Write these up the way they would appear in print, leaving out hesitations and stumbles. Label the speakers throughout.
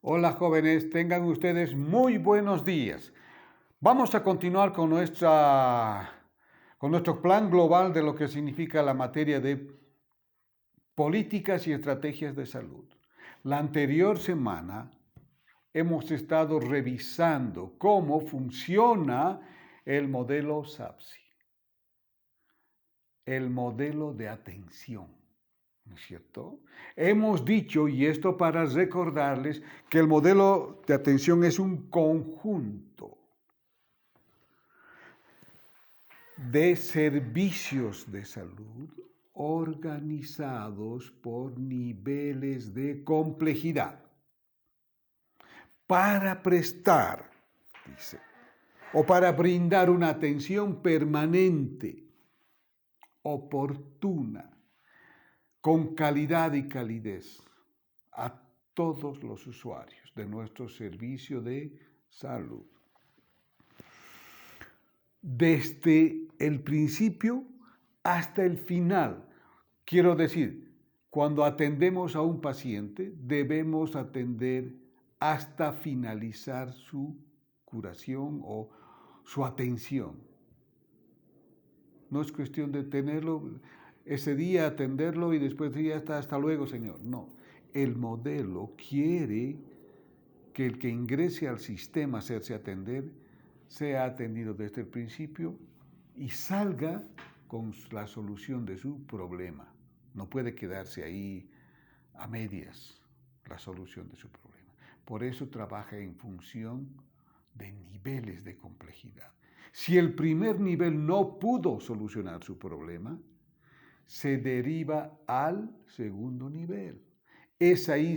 Speaker 1: Hola jóvenes, tengan ustedes muy buenos días. Vamos a continuar con nuestro plan global de lo que significa la materia de políticas y estrategias de salud. La anterior semana hemos estado revisando cómo funciona el modelo SAPSI, el modelo de atención. ¿No es cierto? Hemos dicho, y esto para recordarles, que el modelo de atención es un conjunto de servicios de salud organizados por niveles de complejidad para prestar, dice, o para brindar una atención permanente, oportuna, con calidad y calidez a todos los usuarios de nuestro servicio de salud. Desde el principio hasta el final. Quiero decir, cuando atendemos a un paciente, debemos atender hasta finalizar su curación o su atención. No es cuestión de tenerlo ese día, atenderlo y después de hasta luego, Señor. No, el modelo quiere que el que ingrese al sistema a hacerse atender sea atendido desde el principio y salga con la solución de su problema. No puede quedarse ahí a medias la solución de su problema. Por eso trabaja en función de niveles de complejidad. Si el primer nivel no pudo solucionar su problema, se deriva al segundo nivel. Es ahí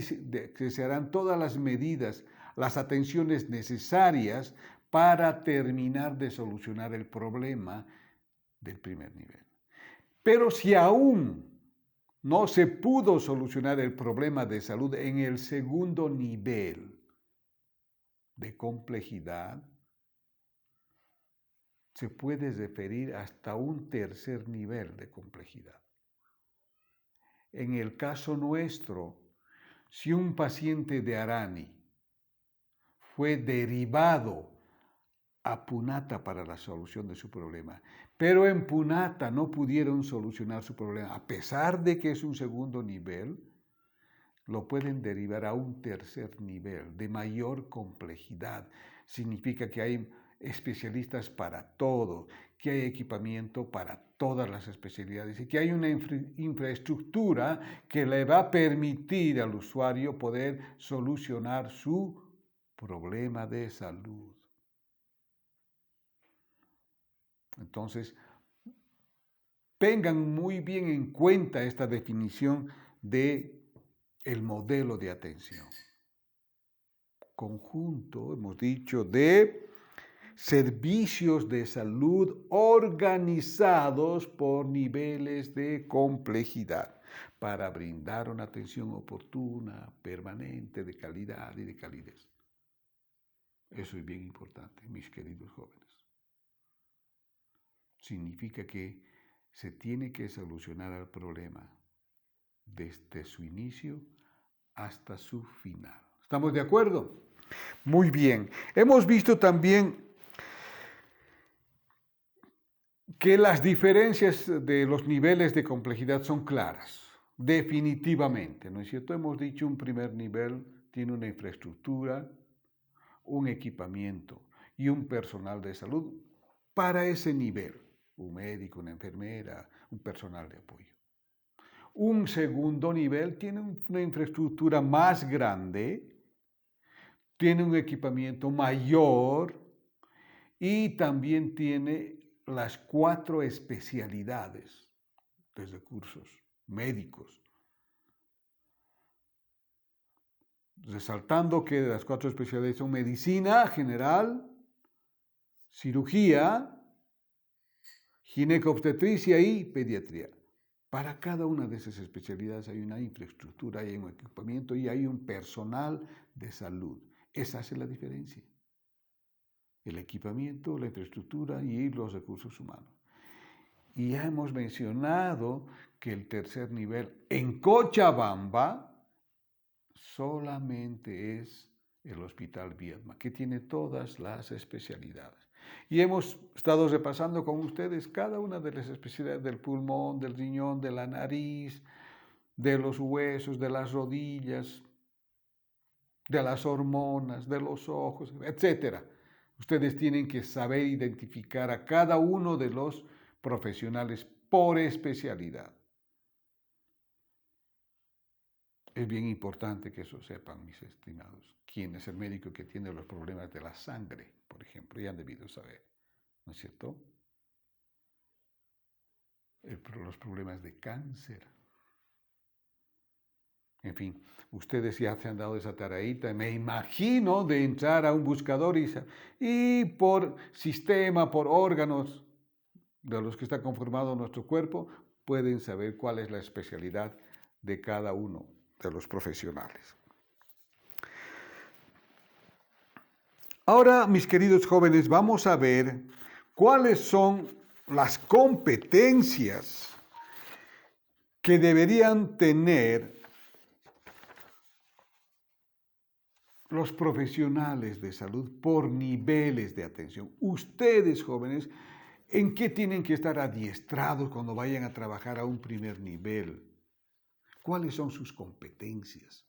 Speaker 1: que se harán todas las medidas, las atenciones necesarias para terminar de solucionar el problema del primer nivel. Pero si aún no se pudo solucionar el problema de salud en el segundo nivel de complejidad, se puede referir hasta un tercer nivel de complejidad. En el caso nuestro, si un paciente de Arani fue derivado a Punata para la solución de su problema, pero en Punata no pudieron solucionar su problema, a pesar de que es un segundo nivel, lo pueden derivar a un tercer nivel de mayor complejidad. Significa que hay especialistas para todo, que hay equipamiento para todas las especialidades y que hay una infraestructura que le va a permitir al usuario poder solucionar su problema de salud. Entonces, tengan muy bien en cuenta esta definición de el modelo de atención. Conjunto, hemos dicho, de servicios de salud organizados por niveles de complejidad para brindar una atención oportuna, permanente, de calidad y de calidez. Eso es bien importante, mis queridos jóvenes. Significa que se tiene que solucionar el problema desde su inicio hasta su final. ¿Estamos de acuerdo? Muy bien. Hemos visto también que las diferencias de los niveles de complejidad son claras, definitivamente, ¿no es cierto? Hemos dicho un primer nivel tiene una infraestructura, un equipamiento y un personal de salud para ese nivel, un médico, una enfermera, un personal de apoyo. Un segundo nivel tiene una infraestructura más grande, tiene un equipamiento mayor y también tiene las 4 especialidades de recursos médicos. Resaltando que las 4 especialidades son medicina general, cirugía, ginecobstetricia y pediatría. Para cada una de esas especialidades hay una infraestructura, hay un equipamiento y hay un personal de salud. Esa hace la diferencia. El equipamiento, la infraestructura y los recursos humanos. Y ya hemos mencionado que el tercer nivel en Cochabamba solamente es el Hospital Viedma, que tiene todas las especialidades. Y hemos estado repasando con ustedes cada una de las especialidades del pulmón, del riñón, de la nariz, de los huesos, de las rodillas, de las hormonas, de los ojos, etc. Ustedes tienen que saber identificar a cada uno de los profesionales por especialidad. Es bien importante que eso sepan, mis estimados. ¿Quién es el médico que tiene los problemas de la sangre, por ejemplo? Ya han debido saber, ¿no es cierto? Los problemas de cáncer. En fin, ustedes ya se han dado esa tareita, me imagino, de entrar a un buscador y por sistema, por órganos de los que está conformado nuestro cuerpo, pueden saber cuál es la especialidad de cada uno de los profesionales. Ahora, mis queridos jóvenes, vamos a ver cuáles son las competencias que deberían tener los profesionales de salud por niveles de atención. Ustedes, jóvenes, ¿en qué tienen que estar adiestrados cuando vayan a trabajar a un primer nivel? ¿Cuáles son sus competencias?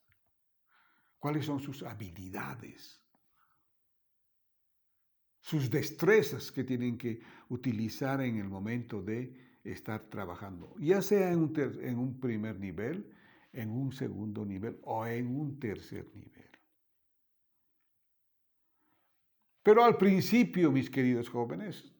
Speaker 1: ¿Cuáles son sus habilidades? Sus destrezas que tienen que utilizar en el momento de estar trabajando, ya sea en un primer nivel, en un segundo nivel o en un tercer nivel. Pero al principio, mis queridos jóvenes,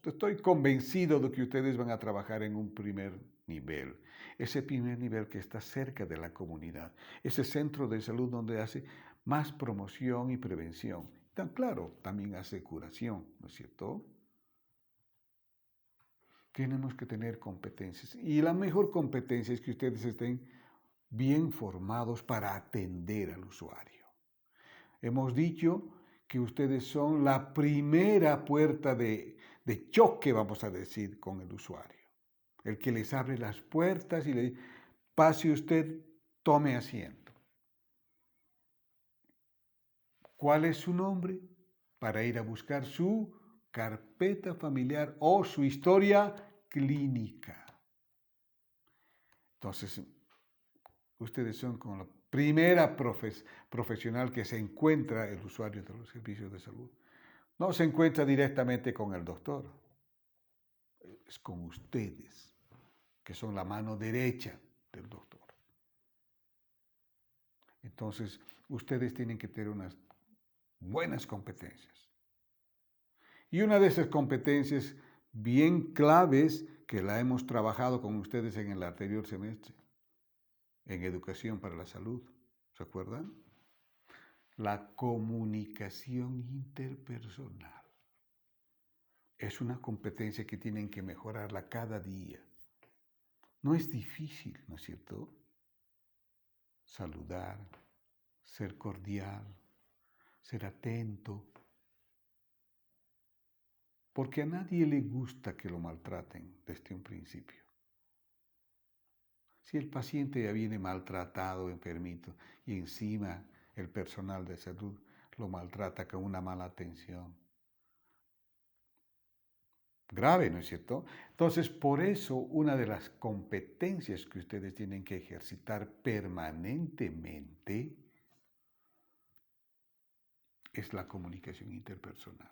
Speaker 1: estoy convencido de que ustedes van a trabajar en un primer nivel. Ese primer nivel que está cerca de la comunidad. Ese centro de salud donde hace más promoción y prevención. Tan claro, también hace curación, ¿no es cierto? Tenemos que tener competencias. Y la mejor competencia es que ustedes estén bien formados para atender al usuario. Hemos dicho que ustedes son la primera puerta de choque, vamos a decir, con el usuario. El que les abre las puertas y le dice, pase usted, tome asiento. ¿Cuál es su nombre? Para ir a buscar su carpeta familiar o su historia clínica. Entonces, ustedes son como la primera profesional que se encuentra el usuario de los servicios de salud. No se encuentra directamente con el doctor, es con ustedes, que son la mano derecha del doctor. Entonces, ustedes tienen que tener unas buenas competencias. Y una de esas competencias bien claves que la hemos trabajado con ustedes en el anterior semestre, en Educación para la Salud, ¿se acuerdan? La comunicación interpersonal. Es una competencia que tienen que mejorarla cada día. No es difícil, ¿no es cierto? Saludar, ser cordial, ser atento. Porque a nadie le gusta que lo maltraten desde un principio. Si el paciente ya viene maltratado, enfermito, y encima el personal de salud lo maltrata con una mala atención. Grave, ¿no es cierto? Entonces, por eso, una de las competencias que ustedes tienen que ejercitar permanentemente es la comunicación interpersonal.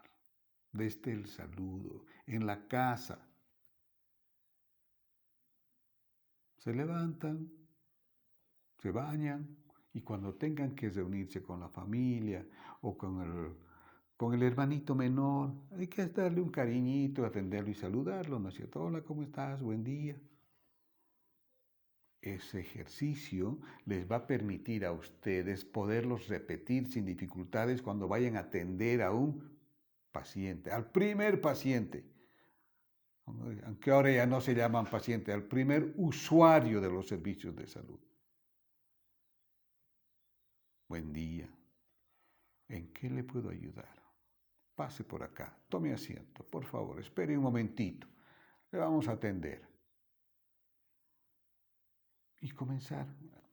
Speaker 1: Desde el saludo, en la casa. Se levantan, se bañan y cuando tengan que reunirse con la familia o con el hermanito menor, hay que darle un cariñito, atenderlo y saludarlo, ¿no es cierto? Hola, ¿cómo estás? Buen día. Ese ejercicio les va a permitir a ustedes poderlos repetir sin dificultades cuando vayan a atender a un paciente, al primer paciente, aunque ahora ya no se llaman paciente, al primer usuario de los servicios de salud. Buen día. ¿En qué le puedo ayudar? Pase por acá, tome asiento, por favor, espere un momentito. Le vamos a atender. Y comenzar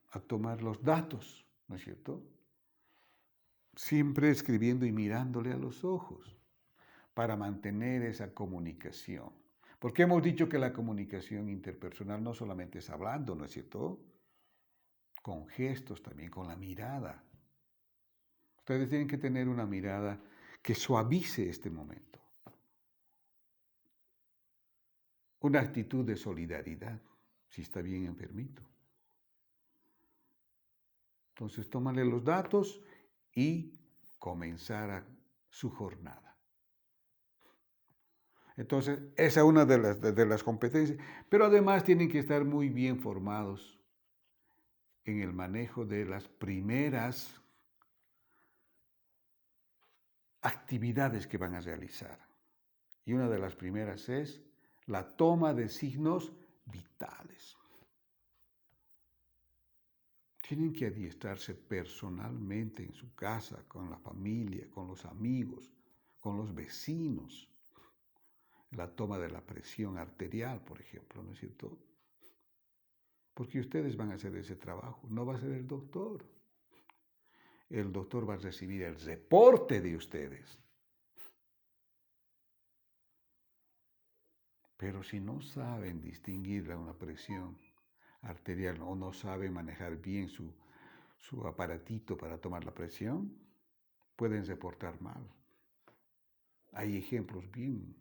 Speaker 1: a tomar los datos, ¿no es cierto? siempre escribiendo y mirándole a los ojos para mantener esa comunicación. Porque hemos dicho que la comunicación interpersonal no solamente es hablando, ¿no es cierto? Con gestos también, con la mirada. Ustedes tienen que tener una mirada que suavice este momento. Una actitud de solidaridad, si está bien enfermito. Entonces, tómale los datos y comenzar su jornada. Entonces, esa es una de las competencias, pero además tienen que estar muy bien formados en el manejo de las primeras actividades que van a realizar. Y una de las primeras es la toma de signos vitales. Tienen que adiestrarse personalmente en su casa, con la familia, con los amigos, con los vecinos. La toma de la presión arterial, por ejemplo, ¿no es cierto? Porque ustedes van a hacer ese trabajo, no va a ser el doctor. El doctor va a recibir el reporte de ustedes. Pero si no saben distinguir una presión arterial o no saben manejar bien su aparatito para tomar la presión, pueden reportar mal. Hay ejemplos bien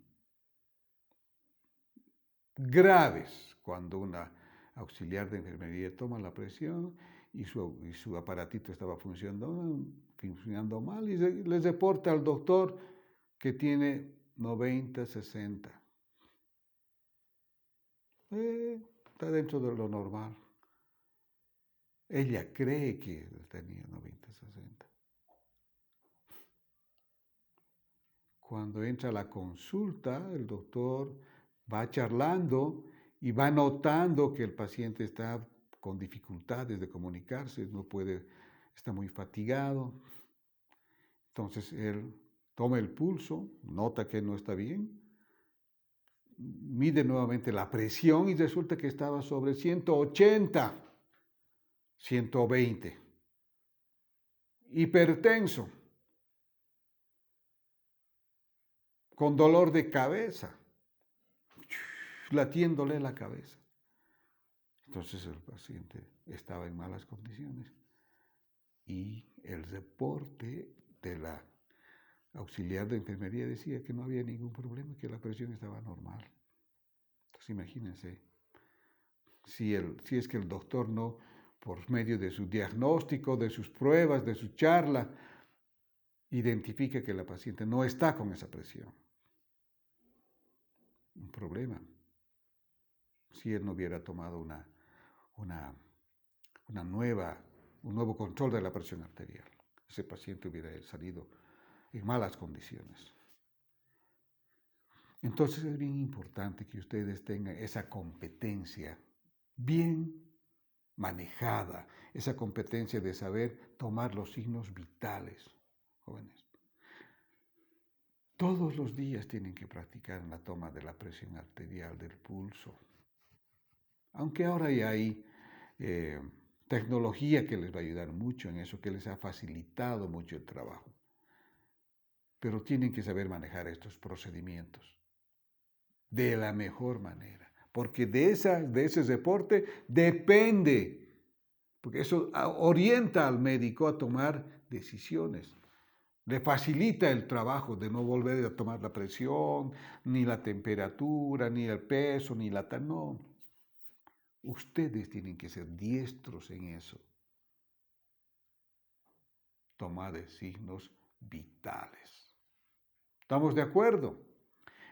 Speaker 1: graves cuando una auxiliar de enfermería toma la presión y su aparatito estaba funcionando mal y les reporta al doctor que tiene 90, 60. Está dentro de lo normal. Ella cree que tenía 90, 60. Cuando entra a la consulta, el doctor va charlando y va notando que el paciente está con dificultades de comunicarse, está muy fatigado. Entonces él toma el pulso, nota que no está bien, mide nuevamente la presión y resulta que estaba sobre 180, 120. Hipertenso, con dolor de cabeza, latiéndole la cabeza. Entonces el paciente estaba en malas condiciones y el reporte de la auxiliar de enfermería decía que no había ningún problema, que la presión estaba normal. Entonces imagínense, si es que el doctor no, por medio de su diagnóstico, de sus pruebas, de su charla, identifica que la paciente no está con esa presión. Un problema. Si él no hubiera tomado un nuevo control de la presión arterial, ese paciente hubiera salido en malas condiciones. Entonces es bien importante que ustedes tengan esa competencia bien manejada, esa competencia de saber tomar los signos vitales, jóvenes. Todos los días tienen que practicar la toma de la presión arterial, del pulso. Aunque ahora ya hay tecnología que les va a ayudar mucho en eso, que les ha facilitado mucho el trabajo. Pero tienen que saber manejar estos procedimientos de la mejor manera, porque de ese reporte depende, porque eso orienta al médico a tomar decisiones. Le facilita el trabajo de no volver a tomar la presión, ni la temperatura, ni el peso, ni no. Ustedes tienen que ser diestros en eso. Toma de signos vitales. ¿Estamos de acuerdo?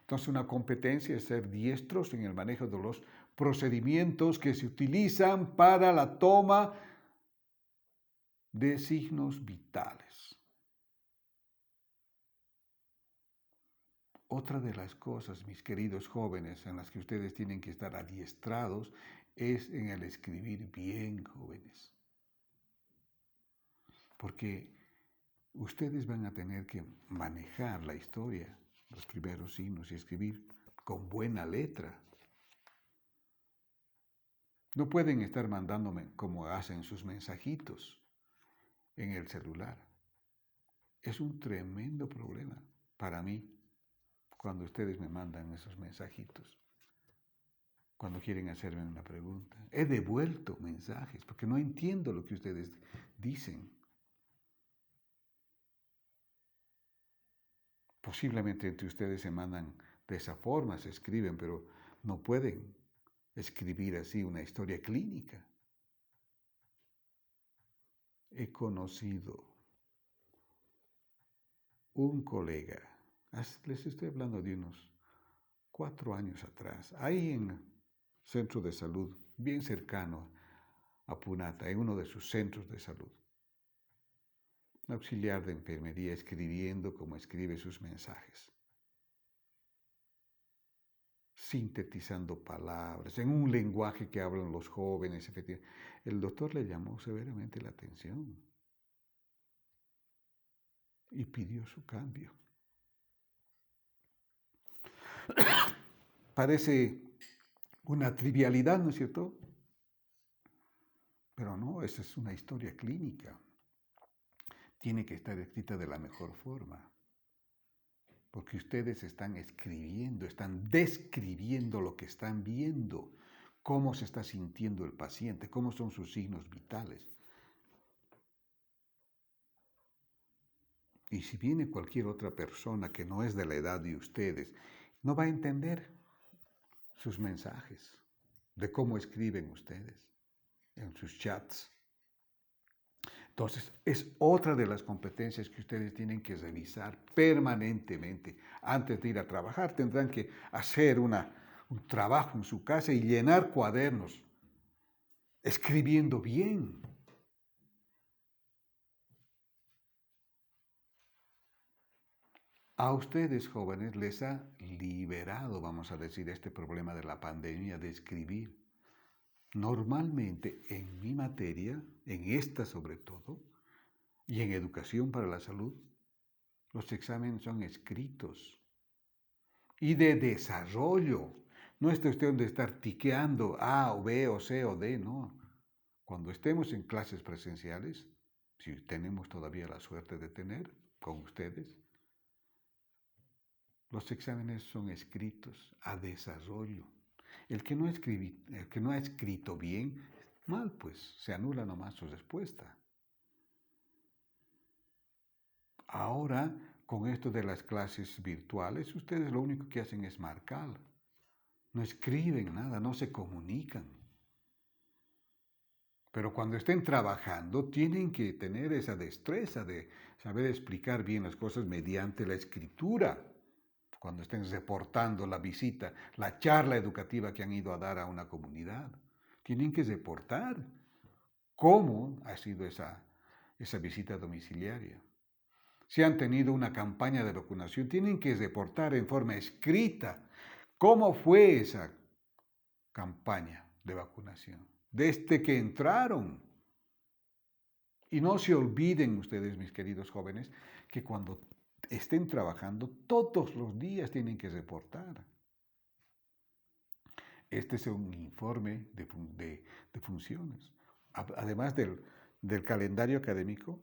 Speaker 1: Entonces, una competencia es ser diestros en el manejo de los procedimientos que se utilizan para la toma de signos vitales. Otra de las cosas, mis queridos jóvenes, en las que ustedes tienen que estar adiestrados es en el escribir bien, jóvenes. Porque ustedes van a tener que manejar la historia, los primeros signos y escribir con buena letra. No pueden estar mandándome como hacen sus mensajitos en el celular. Es un tremendo problema para mí cuando ustedes me mandan esos mensajitos, cuando quieren hacerme una pregunta. He devuelto mensajes porque no entiendo lo que ustedes dicen. Posiblemente entre ustedes se mandan de esa forma, se escriben, pero no pueden escribir así una historia clínica. He conocido un colega, les estoy hablando de unos 4 años atrás, ahí en centro de salud, bien cercano a Punata, en uno de sus centros de salud. Un auxiliar de enfermería escribiendo como escribe sus mensajes, sintetizando palabras, en un lenguaje que hablan los jóvenes, efectivamente. El doctor le llamó severamente la atención y pidió su cambio. Parece una trivialidad, ¿no es cierto? Pero no, esa es una historia clínica. Tiene que estar escrita de la mejor forma. Porque ustedes están escribiendo, están describiendo lo que están viendo, cómo se está sintiendo el paciente, cómo son sus signos vitales. Y si viene cualquier otra persona que no es de la edad de ustedes, no va a entender sus mensajes, de cómo escriben ustedes en sus chats. Entonces, es otra de las competencias que ustedes tienen que revisar permanentemente. Antes de ir a trabajar, tendrán que hacer un trabajo en su casa y llenar cuadernos, escribiendo bien. A ustedes, jóvenes, les ha liberado, vamos a decir, este problema de la pandemia de escribir. Normalmente, en mi materia, en esta sobre todo, y en educación para la salud, los exámenes son escritos y de desarrollo. No es cuestión de estar tiqueando A o B o C o D, no. Cuando estemos en clases presenciales, si tenemos todavía la suerte de tener con ustedes, los exámenes son escritos a desarrollo. El que no ha escrito bien, mal, pues se anula nomás su respuesta. Ahora, con esto de las clases virtuales, ustedes lo único que hacen es marcar. No escriben nada, no se comunican. Pero cuando estén trabajando, tienen que tener esa destreza de saber explicar bien las cosas mediante la escritura. Cuando estén reportando la visita, la charla educativa que han ido a dar a una comunidad, tienen que reportar cómo ha sido esa visita domiciliaria. Si han tenido una campaña de vacunación, tienen que reportar en forma escrita cómo fue esa campaña de vacunación, desde que entraron. Y no se olviden ustedes, mis queridos jóvenes, que cuando estén trabajando, todos los días tienen que reportar. Este es un informe de funciones. Además del calendario académico,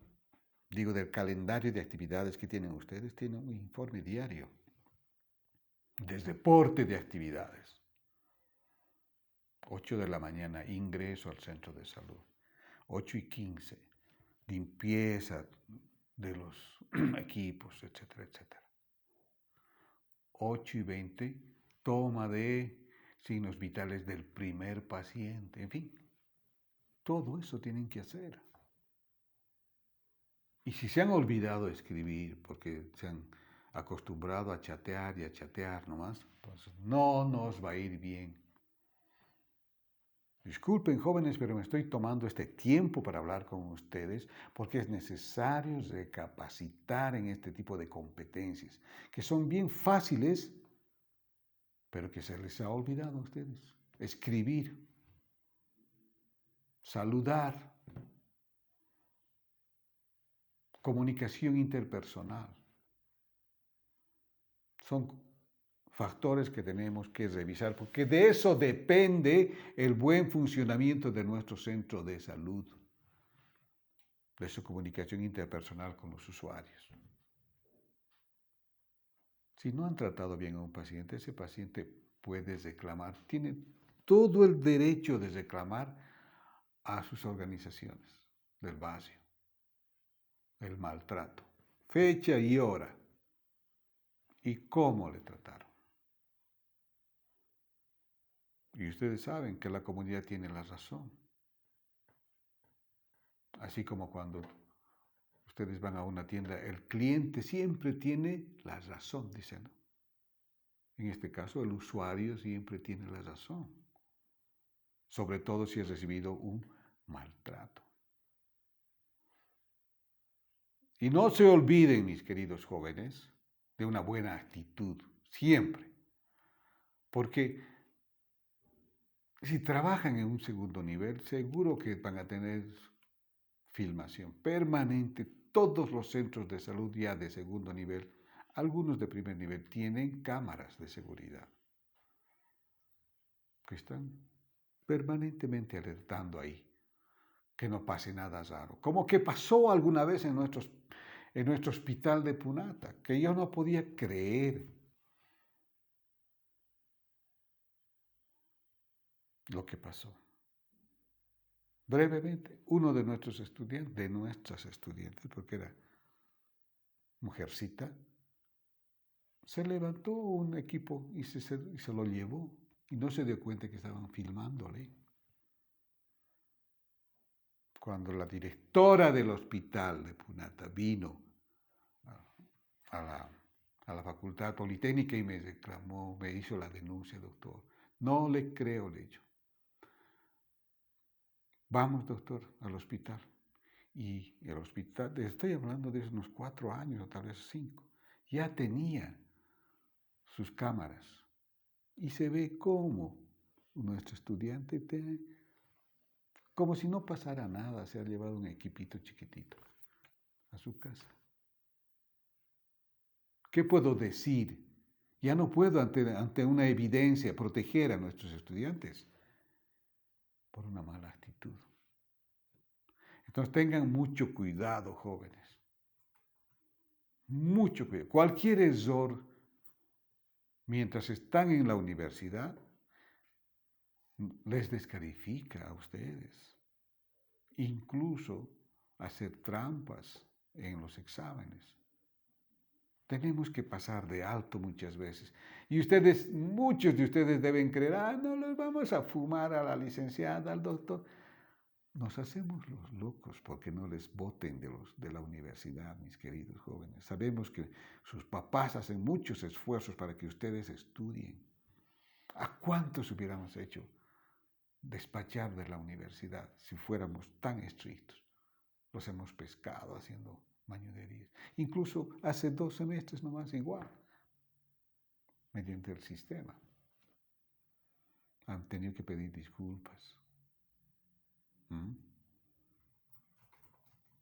Speaker 1: del calendario de actividades que tienen ustedes, tienen un informe diario de reporte de actividades. 8 de la mañana, ingreso al centro de salud. 8:15, limpieza de los equipos, etcétera, etcétera. 8:20, toma de signos vitales del primer paciente. En fin, todo eso tienen que hacer. Y si se han olvidado de escribir porque se han acostumbrado a chatear y a chatear nomás, pues no nos va a ir bien. Disculpen, jóvenes, pero me estoy tomando este tiempo para hablar con ustedes porque es necesario recapacitar en este tipo de competencias, que son bien fáciles, pero que se les ha olvidado a ustedes. Escribir, saludar, comunicación interpersonal. Son factores que tenemos que revisar, porque de eso depende el buen funcionamiento de nuestro centro de salud, de su comunicación interpersonal con los usuarios. Si no han tratado bien a un paciente, ese paciente puede reclamar, tiene todo el derecho de reclamar a sus organizaciones del barrio el maltrato, fecha y hora, y cómo le trataron. Y ustedes saben que la comunidad tiene la razón. Así como cuando ustedes van a una tienda, el cliente siempre tiene la razón, dicen, ¿no? En este caso, el usuario siempre tiene la razón, sobre todo si ha recibido un maltrato. Y no se olviden, mis queridos jóvenes, de una buena actitud, siempre. Porque si trabajan en un segundo nivel, seguro que van a tener filmación permanente. Todos los centros de salud ya de segundo nivel, algunos de primer nivel, tienen cámaras de seguridad que están permanentemente alertando ahí que no pase nada raro. Como que pasó alguna vez en nuestro hospital de Punata, que yo no podía creer lo que pasó. Brevemente, uno de nuestras estudiantes, porque era mujercita, se levantó un equipo y se lo llevó y no se dio cuenta que estaban filmándole. Cuando la directora del hospital de Punata vino a la Facultad Politécnica y me reclamó, me hizo la denuncia, doctor. No le creo, le dicho. Vamos, doctor, al hospital. Y el hospital, estoy hablando de unos 4 años o tal vez 5, ya tenía sus cámaras y se ve cómo nuestro estudiante como si no pasara nada, se ha llevado un equipito chiquitito a su casa. ¿Qué puedo decir? Ya no puedo ante una evidencia proteger a nuestros estudiantes por una mala actitud. Entonces tengan mucho cuidado, jóvenes. Mucho cuidado. Cualquier error, mientras están en la universidad, les descalifica a ustedes. Incluso hacer trampas en los exámenes. Tenemos que pasar de alto muchas veces. Y muchos de ustedes deben creer, no los vamos a fumar a la licenciada, al doctor. Nos hacemos los locos porque no les voten de la universidad, mis queridos jóvenes. Sabemos que sus papás hacen muchos esfuerzos para que ustedes estudien. ¿A cuántos hubiéramos hecho despachar de la universidad si fuéramos tan estrictos? Los hemos pescado haciendo mañonerías. Incluso hace 2 semestres nomás igual, mediante el sistema. Han tenido que pedir disculpas.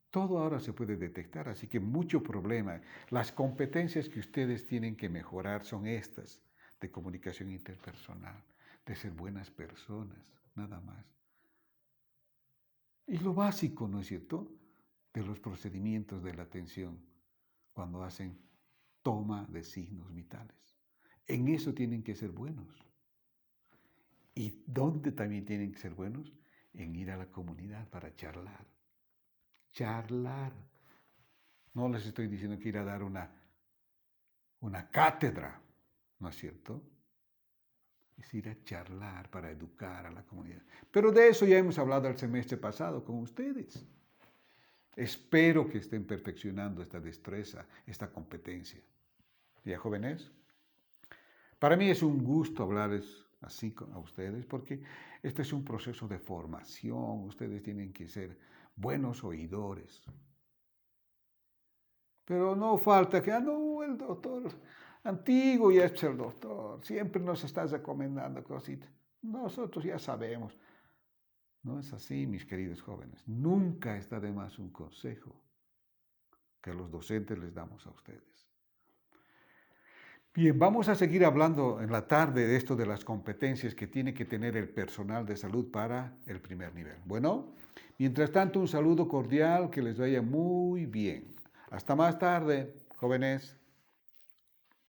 Speaker 1: Todo ahora se puede detectar, así que mucho problema. Las competencias que ustedes tienen que mejorar son estas, de comunicación interpersonal, de ser buenas personas, nada más. Y lo básico, ¿no es cierto?, de los procedimientos de la atención cuando hacen toma de signos vitales. En eso tienen que ser buenos. ¿Y dónde también tienen que ser buenos? En ir a la comunidad para charlar. Charlar. No les estoy diciendo que ir a dar una cátedra, ¿no es cierto? Es ir a charlar para educar a la comunidad. Pero de eso ya hemos hablado el semestre pasado con ustedes. Espero que estén perfeccionando esta destreza, esta competencia. ¿Ya, jóvenes? Para mí es un gusto hablarles así a ustedes porque este es un proceso de formación. Ustedes tienen que ser buenos oidores. Pero no falta que, no, el doctor antiguo ya es el doctor, siempre nos está recomendando cositas. Nosotros ya sabemos. No es así, mis queridos jóvenes. Nunca está de más un consejo que los docentes les damos a ustedes. Bien, vamos a seguir hablando en la tarde de esto de las competencias que tiene que tener el personal de salud para el primer nivel. Bueno, mientras tanto, un saludo cordial, que les vaya muy bien. Hasta más tarde, jóvenes.